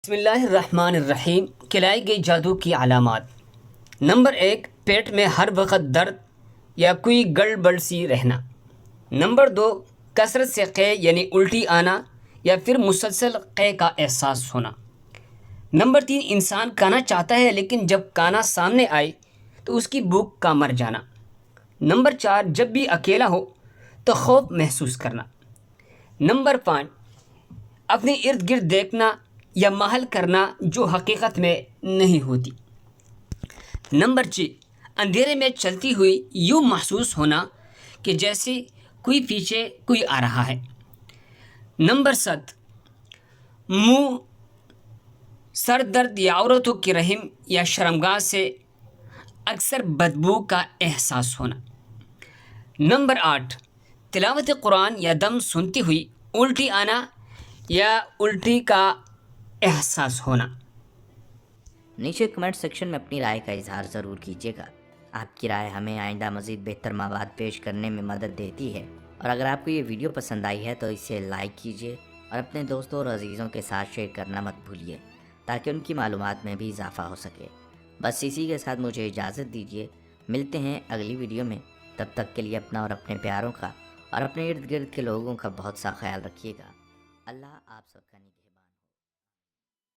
بسم اللہ الرحمن الرحیم۔ کھلائی گئی جادو کی علامات۔ نمبر 1، پیٹ میں ہر وقت درد یا کوئی گڑبڑ سی رہنا۔ نمبر 2، کثرت سے قے یعنی الٹی آنا یا پھر مسلسل قے کا احساس ہونا۔ نمبر 3، انسان کھانا چاہتا ہے لیکن جب کھانا سامنے آئے تو اس کی بھوک کا مر جانا۔ نمبر 4، جب بھی اکیلا ہو تو خوف محسوس کرنا۔ نمبر 5، اپنے ارد گرد دیکھنا یا محل کرنا جو حقیقت میں نہیں ہوتی۔ نمبر 6، اندھیرے میں چلتی ہوئی یوں محسوس ہونا کہ جیسے کوئی آ رہا ہے۔ نمبر 7، منہ، سر درد یا عورتوں کی رحم یا شرمگاہ سے اکثر بدبو کا احساس ہونا۔ نمبر 8، تلاوت قرآن یا دم سنتی ہوئی الٹی آنا یا الٹی کا احساس ہونا۔ نیچے کمنٹ سیکشن میں اپنی رائے کا اظہار ضرور کیجیے گا۔ آپ کی رائے ہمیں آئندہ مزید بہتر مواد پیش کرنے میں مدد دیتی ہے، اور اگر آپ کو یہ ویڈیو پسند آئی ہے تو اسے لائک کیجیے اور اپنے دوستوں اور عزیزوں کے ساتھ شیئر کرنا مت بھولیے تاکہ ان کی معلومات میں بھی اضافہ ہو سکے۔ بس اسی کے ساتھ مجھے اجازت دیجیے، ملتے ہیں اگلی ویڈیو میں۔ تب تک کے لیے اپنا اور اپنے پیاروں کا اور اپنے ارد گرد کے لوگوں کا بہت سا خیال رکھیے گا۔ اللہ آپ سب کا نگہبان۔